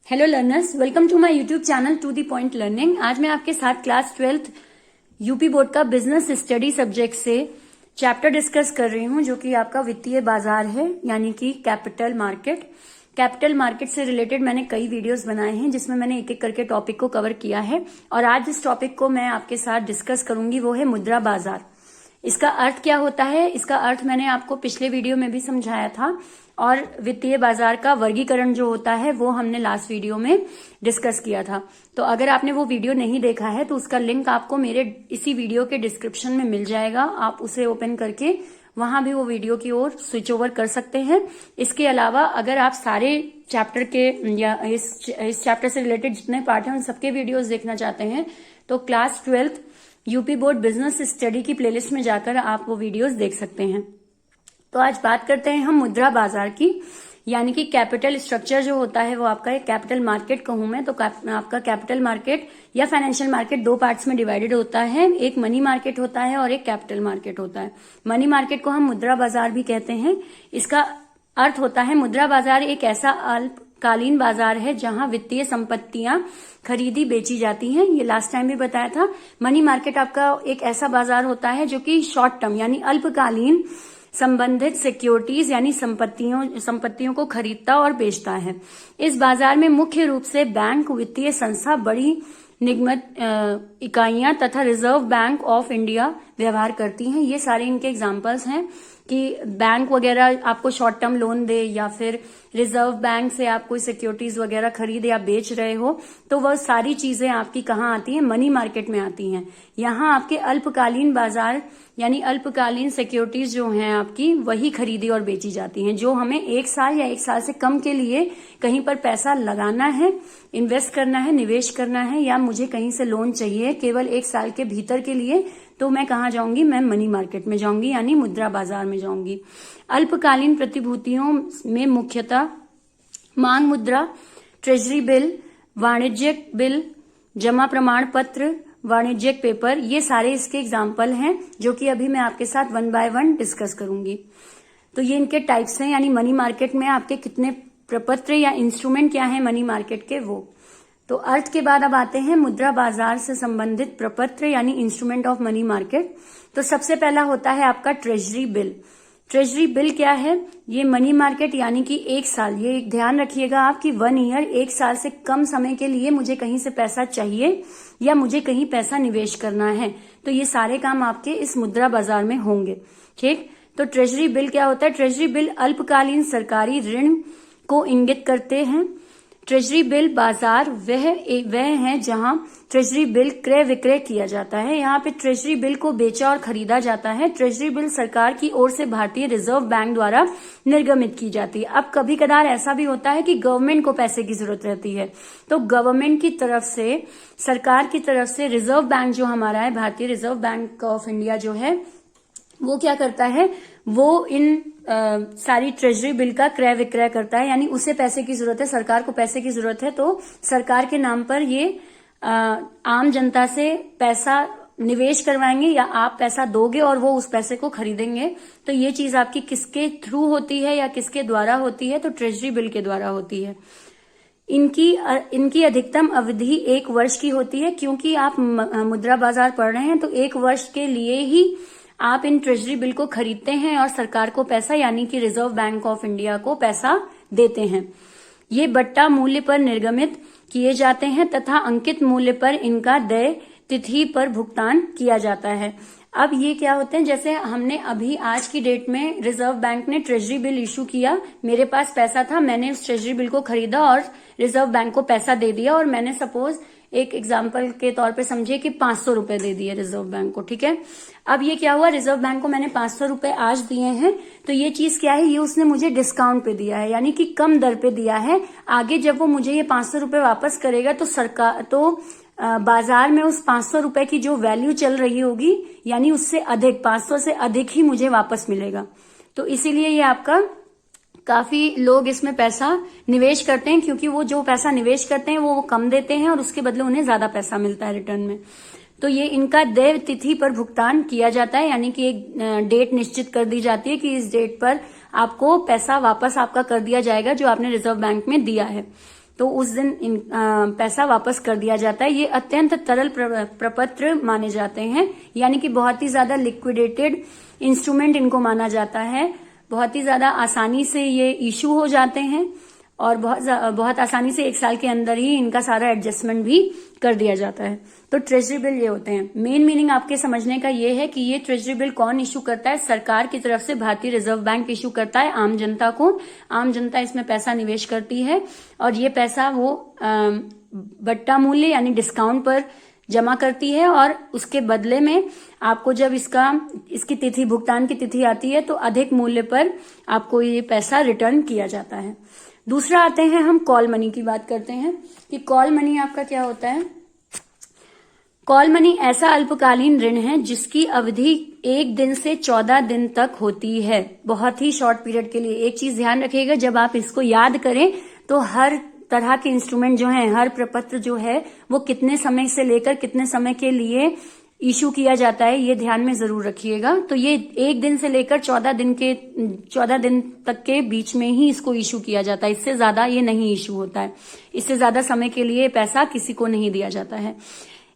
Hello learners, welcome to my YouTube channel To The Point Learning. आज मैं आपके साथ क्लास 12th यूपी बोर्ड का बिजनेस स्टडी सब्जेक्ट से चैप्टर डिस्कस कर रही हूं, जो कि आपका वित्तीय बाजार है, यानी कि कैपिटल मार्केट। कैपिटल मार्केट से रिलेटेड मैंने कई वीडियोस बनाए हैं, जिसमें मैंने एक एक करके टॉपिक को कवर किया है। और आज जिस टॉपिक को मैं आपके साथ डिस्कस करूंगी वो है मुद्रा बाजार। इसका अर्थ क्या होता है? इसका अर्थ मैंने आपको पिछले वीडियो में भी समझाया था, और वित्तीय बाजार का वर्गीकरण जो होता है वो हमने लास्ट वीडियो में डिस्कस किया था। तो अगर आपने वो वीडियो नहीं देखा है तो उसका लिंक आपको मेरे इसी वीडियो के डिस्क्रिप्शन में मिल जाएगा। आप उसे ओपन करके वहां भी वो वीडियो की ओर स्विच ओवर कर सकते हैं। इसके अलावा अगर आप सारे चैप्टर के या इस चैप्टर से रिलेटेड जितने पार्ट हैं उन सबके वीडियोज देखना चाहते हैं तो class 12th UP board business study की प्लेलिस्ट में जाकर आप वो वीडियोज देख सकते हैं। तो आज बात करते हैं हम मुद्रा बाजार की, यानी कि कैपिटल स्ट्रक्चर जो होता है वो आपका एक कैपिटल मार्केट कहूं मैं तो आपका कैपिटल मार्केट या फाइनेंशियल मार्केट दो पार्ट्स में डिवाइडेड होता है। एक मनी मार्केट होता है और एक कैपिटल मार्केट होता है। मनी मार्केट को हम मुद्रा बाजार भी कहते हैं। इसका अर्थ होता है, मुद्रा बाजार एक ऐसा अल्पकालीन बाजार है जहां वित्तीय संपत्तियां खरीदी बेची जाती हैं। ये लास्ट टाइम भी बताया था। मनी मार्केट आपका एक ऐसा बाजार होता है जो कि शॉर्ट टर्म यानी अल्पकालीन संबंधित सिक्योरिटीज यानी संपत्तियों को खरीदता और बेचता है। इस बाजार में मुख्य रूप से बैंक, वित्तीय संस्था, बड़ी निगमित इकाइयां तथा रिजर्व बैंक ऑफ इंडिया व्यवहार करती हैं। ये सारे इनके एग्जांपल्स हैं कि बैंक वगैरह आपको शॉर्ट टर्म लोन दे या फिर रिजर्व बैंक से आप कोई सिक्योरिटीज वगैरह खरीद या बेच रहे हो, तो वह सारी चीजें आपकी कहाँ आती हैं? मनी मार्केट में आती हैं। यहाँ आपके अल्पकालीन बाजार यानी अल्पकालीन सिक्योरिटीज जो हैं आपकी, वही खरीदी और बेची जाती हैं, जो हमें एक साल या एक साल से कम के लिए कहीं पर पैसा लगाना है, इन्वेस्ट करना है, निवेश करना है, या मुझे कहीं से लोन चाहिए केवल एक साल के भीतर के लिए, तो मैं कहाँ जाऊंगी? मैं मनी मार्केट में जाऊंगी, यानी मुद्रा बाजार में जाऊंगी। अल्पकालीन प्रतिभूतियों में मुख्यतः मांग मुद्रा, ट्रेजरी बिल, वाणिज्यिक बिल, जमा प्रमाण पत्र, वाणिज्यिक पेपर, ये सारे इसके एग्जाम्पल हैं, जो कि अभी मैं आपके साथ वन बाय वन डिस्कस करूंगी। तो ये इनके टाइप्स हैं, यानी मनी मार्केट में आपके कितने प्रपत्र या इंस्ट्रूमेंट क्या है मनी मार्केट के, वो। तो अर्थ के बाद अब आते हैं मुद्रा बाजार से संबंधित प्रपत्र यानी इंस्ट्रूमेंट ऑफ मनी मार्केट। तो सबसे पहला होता है आपका ट्रेजरी बिल। ट्रेजरी बिल क्या है? ये मनी मार्केट यानी कि एक साल, ये ध्यान रखिएगा आप कि 1 ईयर, एक साल से कम समय के लिए मुझे कहीं से पैसा चाहिए या मुझे कहीं पैसा निवेश करना है, तो ये सारे काम आपके इस मुद्रा बाजार में होंगे। ठीक, तो ट्रेजरी बिल क्या होता है? ट्रेजरी बिल अल्पकालीन सरकारी ऋण को इंगित करते हैं। ट्रेजरी बिल बाजार वह है जहां ट्रेजरी बिल क्रय विक्रय किया जाता है। यहाँ पे ट्रेजरी बिल को बेचा और खरीदा जाता है। ट्रेजरी बिल सरकार की ओर से भारतीय रिजर्व बैंक द्वारा निर्गमित की जाती है। अब कभी कदार ऐसा भी होता है कि गवर्नमेंट को पैसे की जरूरत रहती है, तो गवर्नमेंट की तरफ से, सरकार की तरफ से रिजर्व बैंक जो हमारा है, भारतीय रिजर्व बैंक ऑफ इंडिया जो है, वो क्या करता है? वो इन सारी ट्रेजरी बिल का क्रय विक्रय करता है, यानी उसे पैसे की जरूरत है, सरकार को पैसे की जरूरत है, तो सरकार के नाम पर ये आम जनता से पैसा निवेश करवाएंगे या आप पैसा दोगे और वो उस पैसे को खरीदेंगे। तो ये चीज आपकी किसके थ्रू होती है या किसके द्वारा होती है? तो ट्रेजरी बिल के द्वारा होती है। इनकी अधिकतम अवधि 1 वर्ष की होती है। क्योंकि आप मुद्रा बाजार पढ़ रहे हैं तो 1 वर्ष के लिए ही आप इन ट्रेजरी बिल को खरीदते हैं और सरकार को पैसा यानी कि रिजर्व बैंक ऑफ इंडिया को पैसा देते हैं। ये बट्टा मूल्य पर निर्गमित किए जाते हैं तथा अंकित मूल्य पर इनका देय तिथि पर भुगतान किया जाता है। अब ये क्या होते हैं? जैसे हमने अभी आज की डेट में रिजर्व बैंक ने ट्रेजरी बिल इशू किया, मेरे पास पैसा था, मैंने उस ट्रेजरी बिल को खरीदा और रिजर्व बैंक को पैसा दे दिया, और मैंने सपोज एक एग्जाम्पल के तौर पे समझिए कि 500 रुपए दे दिए रिजर्व बैंक को। ठीक है, अब ये क्या हुआ? रिजर्व बैंक को मैंने 500 रुपए आज दिए हैं, तो ये चीज क्या है? ये उसने मुझे डिस्काउंट पे दिया है, यानी कि कम दर पे दिया है। आगे जब वो मुझे ये 500 रुपए वापस करेगा तो सरकार बाजार में उस 500 रुपए की जो वैल्यू चल रही होगी, यानी उससे अधिक, 500 से अधिक ही मुझे वापस मिलेगा। तो इसीलिए ये आपका काफी लोग इसमें पैसा निवेश करते हैं, क्योंकि वो जो पैसा निवेश करते हैं वो कम देते हैं और उसके बदले उन्हें ज्यादा पैसा मिलता है रिटर्न में। तो ये इनका देय तिथि पर भुगतान किया जाता है, यानी कि एक डेट निश्चित कर दी जाती है कि इस डेट पर आपको पैसा वापस आपका कर दिया जाएगा जो आपने रिजर्व बैंक में दिया है। तो उस दिन पैसा वापस कर दिया जाता है। ये अत्यंत तरल प्रपत्र माने जाते हैं, यानी कि बहुत ही ज्यादा लिक्विडेटेड इंस्ट्रूमेंट इनको माना जाता है। बहुत ही ज्यादा आसानी से ये इशू हो जाते हैं और बहुत आसानी से 1 साल के अंदर ही इनका सारा एडजस्टमेंट भी कर दिया जाता है। तो ट्रेजरी बिल ये होते हैं। मेन मीनिंग आपके समझने का ये है कि ये ट्रेजरी बिल कौन इशू करता है? सरकार की तरफ से भारतीय रिजर्व बैंक इशू करता है आम जनता को। आम जनता इसमें पैसा निवेश करती है और ये पैसा वो बट्टा मूल्य यानी डिस्काउंट पर जमा करती है और उसके बदले में आपको जब इसकी तिथि, भुगतान की तिथि आती है तो अधिक मूल्य पर आपको ये पैसा रिटर्न किया जाता है। दूसरा आते हैं हम कॉल मनी की बात करते हैं कि कॉल मनी आपका क्या होता है। कॉल मनी ऐसा अल्पकालीन ऋण है जिसकी अवधि 1 दिन से 14 दिन तक होती है, बहुत ही शॉर्ट पीरियड के लिए। एक चीज ध्यान रखिएगा, जब आप इसको याद करें तो हर तरह के इंस्ट्रूमेंट जो हैं, हर प्रपत्र जो है वो कितने समय से लेकर कितने समय के लिए इशू किया जाता है, ये ध्यान में जरूर रखिएगा। तो ये 1 दिन से लेकर 14 दिन तक के बीच में ही इसको इशू किया जाता है। इससे ज्यादा ये नहीं इशू होता है। इससे ज्यादा समय के लिए पैसा किसी को नहीं दिया जाता है।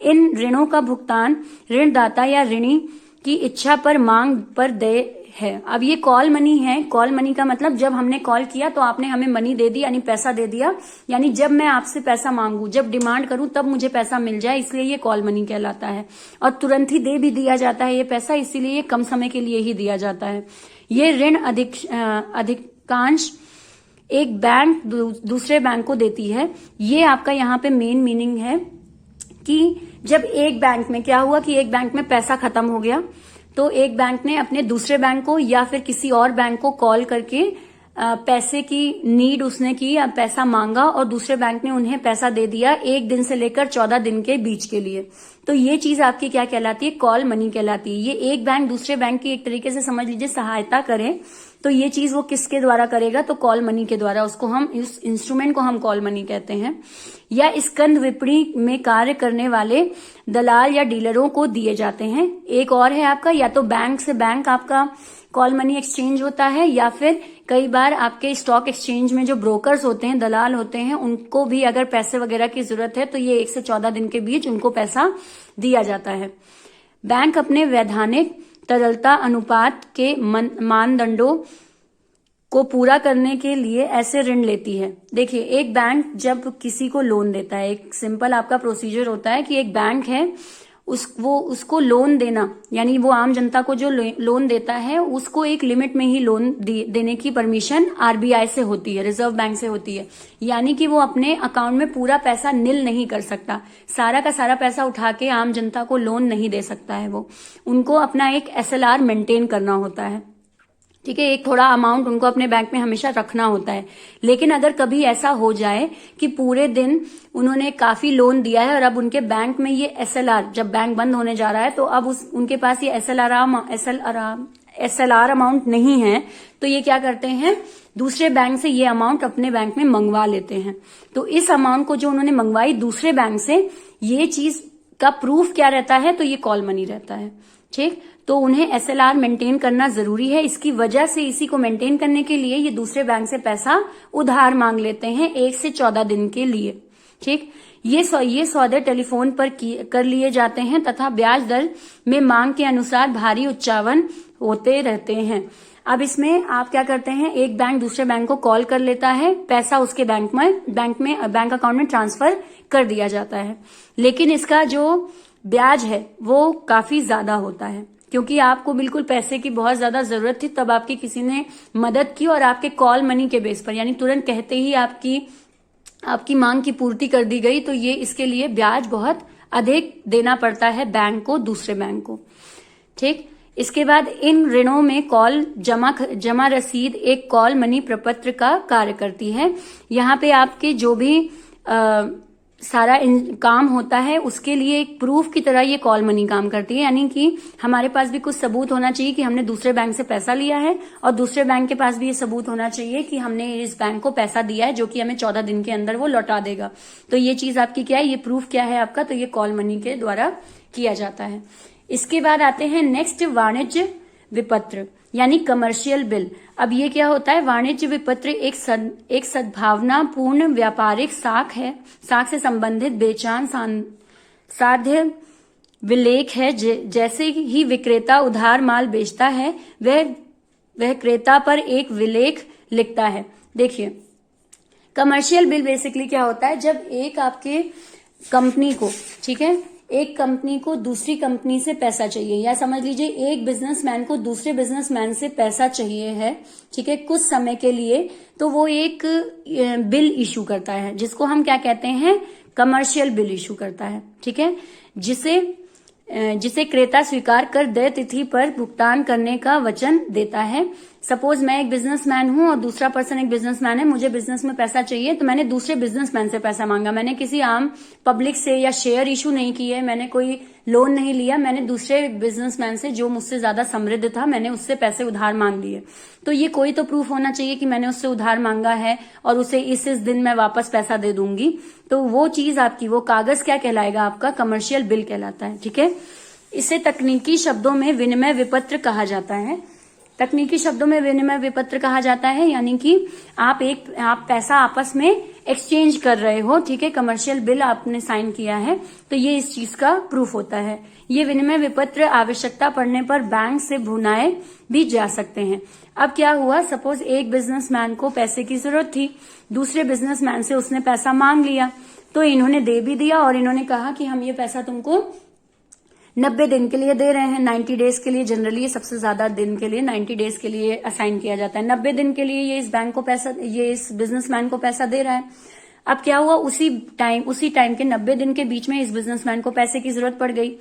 इन ऋणों का भुगतान ऋणदाता या ऋणी की इच्छा पर, मांग पर देय है। अब ये कॉल मनी है। कॉल मनी का मतलब जब हमने कॉल किया तो आपने हमें मनी दे दी, यानी पैसा दे दिया, यानी जब मैं आपसे पैसा मांगू, जब डिमांड करूं तब मुझे पैसा मिल जाए, इसलिए ये कॉल मनी कहलाता है। और तुरंत ही दे भी दिया जाता है ये पैसा, इसीलिए ये कम समय के लिए ही दिया जाता है। ये ऋण अधिकांश एक बैंक दूसरे बैंक को देती है। ये आपका यहाँ पे मेन मीनिंग है कि जब एक बैंक में क्या हुआ कि एक बैंक में पैसा खत्म हो गया तो एक बैंक ने अपने दूसरे बैंक को या फिर किसी और बैंक को कॉल करके पैसे की नीड उसने की या पैसा मांगा और दूसरे बैंक ने उन्हें पैसा दे दिया 1 दिन से लेकर 14 दिन के बीच के लिए। तो ये चीज आपकी क्या कहलाती है? कॉल मनी कहलाती है। ये एक बैंक दूसरे बैंक की एक तरीके से समझ लीजिए सहायता करे, तो ये चीज वो किसके द्वारा करेगा? तो कॉल मनी के द्वारा। उसको हम, इस इंस्ट्रूमेंट को हम कॉल मनी कहते हैं। या स्कंद विपणी में कार्य करने वाले दलाल या डीलरों को दिए जाते हैं। एक और है आपका, या तो बैंक से बैंक आपका कॉल मनी एक्सचेंज होता है, या फिर कई बार आपके स्टॉक एक्सचेंज में जो ब्रोकर्स होते हैं, दलाल होते हैं, उनको भी अगर पैसे वगैरह की जरूरत है तो ये 1 से 14 दिन के बीच उनको पैसा दिया जाता है। बैंक अपने वैधानिक तरलता अनुपात के मानदंडों को पूरा करने के लिए ऐसे ऋण लेती है। देखिए, एक बैंक जब किसी को लोन देता है, एक सिंपल आपका प्रोसीजर होता है कि एक बैंक है उसको लोन देना, यानी वो आम जनता को जो लोन देता है उसको एक लिमिट में ही लोन देने की परमिशन आरबीआई से होती है, रिजर्व बैंक से होती है। यानी कि वो अपने अकाउंट में पूरा पैसा निल नहीं कर सकता, सारा का सारा पैसा उठा के आम जनता को लोन नहीं दे सकता है। वो उनको अपना एक एसएलआर मेंटेन करना होता है, ठीक है। एक थोड़ा अमाउंट उनको अपने बैंक में हमेशा रखना होता है। लेकिन अगर कभी ऐसा हो जाए कि पूरे दिन उन्होंने काफी लोन दिया है और अब उनके बैंक में ये एसएलआर, जब बैंक बंद होने जा रहा है तो अब उनके पास ये एसएलआर अमाउंट नहीं है, तो ये क्या करते हैं, दूसरे बैंक से ये अमाउंट अपने बैंक में मंगवा लेते हैं। तो इस अमाउंट को जो उन्होंने मंगवाई दूसरे बैंक से, ये चीज का प्रूफ क्या रहता है? तो ये कॉल मनी रहता है, ठीक। तो उन्हें एसएलआर मेंटेन करना जरूरी है। इसकी वजह से इसी को मेंटेन करने के लिए ये दूसरे बैंक से पैसा उधार मांग लेते हैं 1 से 14 दिन के लिए, ठीक। ये सौदे टेलीफोन पर कर लिए जाते हैं तथा ब्याज दर में मांग के अनुसार भारी उच्चावन होते रहते हैं। अब इसमें आप क्या करते हैं, एक बैंक दूसरे बैंक को कॉल कर लेता है, पैसा उसके बैंक अकाउंट में ट्रांसफर कर दिया जाता है। लेकिन इसका जो ब्याज है वो काफी ज्यादा होता है, क्योंकि आपको बिल्कुल पैसे की बहुत ज्यादा जरूरत थी, तब आपकी किसी ने मदद की और आपके कॉल मनी के बेस पर, यानी तुरंत कहते ही आपकी मांग की पूर्ति कर दी गई, तो ये इसके लिए ब्याज बहुत अधिक देना पड़ता है बैंक को, दूसरे बैंक को, ठीक। इसके बाद इन ऋणों में कॉल जमा रसीद एक कॉल मनी प्रपत्र का कार्य करती है। यहाँ पे आपके जो भी सारा काम होता है उसके लिए एक प्रूफ की तरह ये कॉल मनी काम करती है। यानी कि हमारे पास भी कुछ सबूत होना चाहिए कि हमने दूसरे बैंक से पैसा लिया है और दूसरे बैंक के पास भी ये सबूत होना चाहिए कि हमने इस बैंक को पैसा दिया है, जो कि हमें 14 दिन के अंदर वो लौटा देगा। तो ये चीज आपकी क्या है, ये प्रूफ क्या है आपका? तो ये कॉल मनी के द्वारा किया जाता है। इसके बाद आते हैं नेक्स्ट, वाणिज्य विपत्र यानी कमर्शियल बिल। अब ये क्या होता है? वाणिज्य विपत्र एक सद्भावनापूर्ण व्यापारिक साख है, साख से संबंधित बेचान साध्य विलेख है। जैसे ही विक्रेता उधार माल बेचता है वह क्रेता पर एक विलेख लिखता है। देखिए, कमर्शियल बिल बेसिकली क्या होता है? जब एक आपके कंपनी को, ठीक है, एक कंपनी को दूसरी कंपनी से पैसा चाहिए, या समझ लीजिए एक बिजनेसमैन को दूसरे बिजनेसमैन से पैसा चाहिए है, ठीक है, कुछ समय के लिए, तो वो एक बिल इशू करता है जिसको हम क्या कहते हैं? कमर्शियल बिल इशू करता है, ठीक है, जिसे क्रेता स्वीकार कर देय तिथि पर भुगतान करने का वचन देता है। सपोज मैं एक बिजनेसमैन हूं और दूसरा पर्सन एक बिजनेसमैन है, मुझे बिजनेस में पैसा चाहिए, तो मैंने दूसरे बिजनेसमैन से पैसा मांगा। मैंने किसी आम पब्लिक से या शेयर इशू नहीं किए, मैंने कोई लोन नहीं लिया, मैंने दूसरे बिजनेसमैन से जो मुझसे ज्यादा समृद्ध था, मैंने उससे पैसे उधार मांग लिए। तो ये कोई तो प्रूफ होना चाहिए कि मैंने उससे उधार मांगा है और उसे इस दिन मैं वापस पैसा दे दूंगी। तो वो चीज आपकी, वो कागज क्या कहलाएगा? आपका कमर्शियल बिल कहलाता है, ठीक है। इसे तकनीकी शब्दों में विनिमय विपत्र कहा जाता है। तकनीकी शब्दों में विनिमय विपत्र कहा जाता है यानी कि आप पैसा आपस में एक्सचेंज कर रहे हो, ठीक है, कमर्शियल बिल आपने साइन किया है, तो ये इस चीज का प्रूफ होता है। ये विनिमय विपत्र आवश्यकता पड़ने पर बैंक से भुनाए भी जा सकते हैं। अब क्या हुआ? सपोज एक बिजनेसमैन को पैसे की जरूरत थी, दूसरे बिजनेसमैन से उसने पैसा मांग लिया, तो इन्होंने दे भी दिया और इन्होंने कहा कि हम ये पैसा तुमको 90 दिन के लिए दे रहे हैं, 90 डेज के लिए। जनरली ये सबसे ज्यादा दिन के लिए 90 डेज के लिए असाइन किया जाता है। 90 दिन के लिए ये इस बैंक को पैसा, ये इस बिजनेसमैन को पैसा दे रहा है। अब क्या हुआ? उसी टाइम के 90 दिन के बीच में इस बिजनेसमैन को पैसे की जरूरत पड़ गई।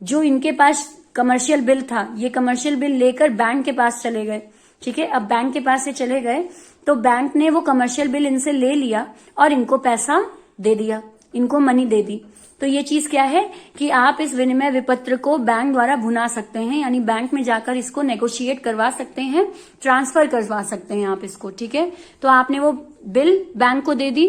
जो इनके पास कमर्शियल बिल था, ये कमर्शियल बिल लेकर बैंक के पास चले गए, ठीक है। अब बैंक के पास से चले गए तो बैंक ने वो कमर्शियल बिल इनसे ले लिया और इनको पैसा दे दिया, इनको मनी दे दी। तो ये चीज क्या है कि आप इस विनिमय विपत्र को बैंक द्वारा भुना सकते हैं, यानी बैंक में जाकर इसको नेगोशिएट करवा सकते हैं, ट्रांसफर करवा सकते हैं आप इसको, ठीक है। तो आपने वो बिल बैंक को दे दी।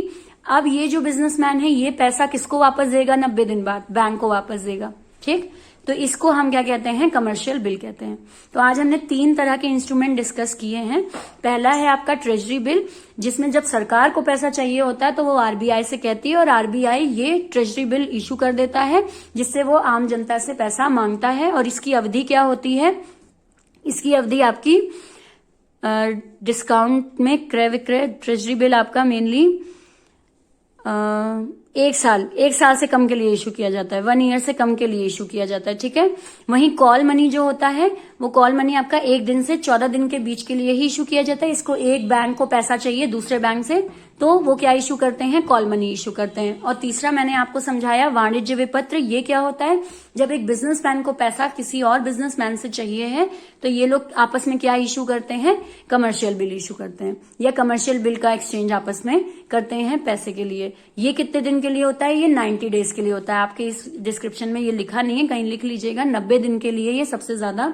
अब ये जो बिजनेसमैन है ये पैसा किसको वापस देगा? 90 दिन बाद बैंक को वापस देगा, ठीक। तो इसको हम क्या कहते हैं? कमर्शियल बिल कहते हैं। तो आज हमने 3 तरह के इंस्ट्रूमेंट डिस्कस किए हैं। पहला है आपका ट्रेजरी बिल, जिसमें जब सरकार को पैसा चाहिए होता है तो वो आरबीआई से कहती है और आरबीआई ये ट्रेजरी बिल इशू कर देता है, जिससे वो आम जनता से पैसा मांगता है। और इसकी अवधि क्या होती है? इसकी अवधि आपकी डिस्काउंट में क्रय विक्रय, ट्रेजरी बिल आपका मेनली 1 साल से कम के लिए इशू किया जाता है, 1 ईयर से कम के लिए इशू किया जाता है, ठीक है। वहीं कॉल मनी जो होता है, वो कॉल मनी आपका 1 दिन से 14 दिन के बीच के लिए ही इशू किया जाता है। इसको एक बैंक को पैसा चाहिए दूसरे बैंक से, तो वो क्या इशू करते हैं? कॉल मनी इशू करते हैं। और तीसरा मैंने आपको समझाया वाणिज्य विपत्र। ये क्या होता है? जब एक बिजनेसमैन को पैसा किसी और बिजनेसमैन से चाहिए है तो ये लोग आपस में क्या इशू करते हैं? कमर्शियल बिल इशू करते हैं, या कमर्शियल बिल का एक्सचेंज आपस में करते हैं पैसे के लिए। ये कितने दिन के लिए होता है? ये 90 डेज के लिए होता है। आपके इस डिस्क्रिप्शन में ये लिखा नहीं है, कहीं लिख लीजिएगा। 90 दिन के लिए ये सबसे ज्यादा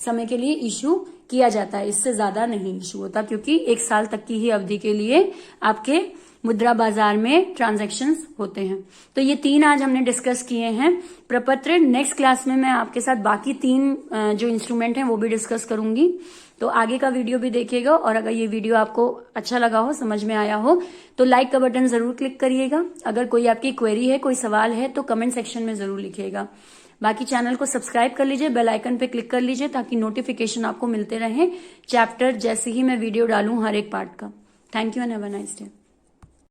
समय के लिए इशू किया जाता है, इससे ज्यादा नहीं इशू होता, क्योंकि 1 साल तक की ही अवधि के लिए आपके मुद्रा बाजार में ट्रांजैक्शंस होते हैं। तो ये 3 आज हमने डिस्कस किए हैं प्रपत्र। नेक्स्ट क्लास में मैं आपके साथ बाकी 3 जो इंस्ट्रूमेंट हैं वो भी डिस्कस करूंगी। तो आगे का वीडियो भी देखिएगा, और अगर ये वीडियो आपको अच्छा लगा हो, समझ में आया हो, तो लाइक का बटन जरूर क्लिक करिएगा। अगर कोई आपकी क्वेरी है, कोई सवाल है, तो कमेंट सेक्शन में जरूर लिखिएगा। बाकी चैनल को सब्सक्राइब कर लीजिए, बेल आइकन पे क्लिक कर लीजिए, ताकि नोटिफिकेशन आपको मिलते रहें चैप्टर जैसे ही मैं वीडियो डालूं हर एक पार्ट का। Thank you and have a nice day.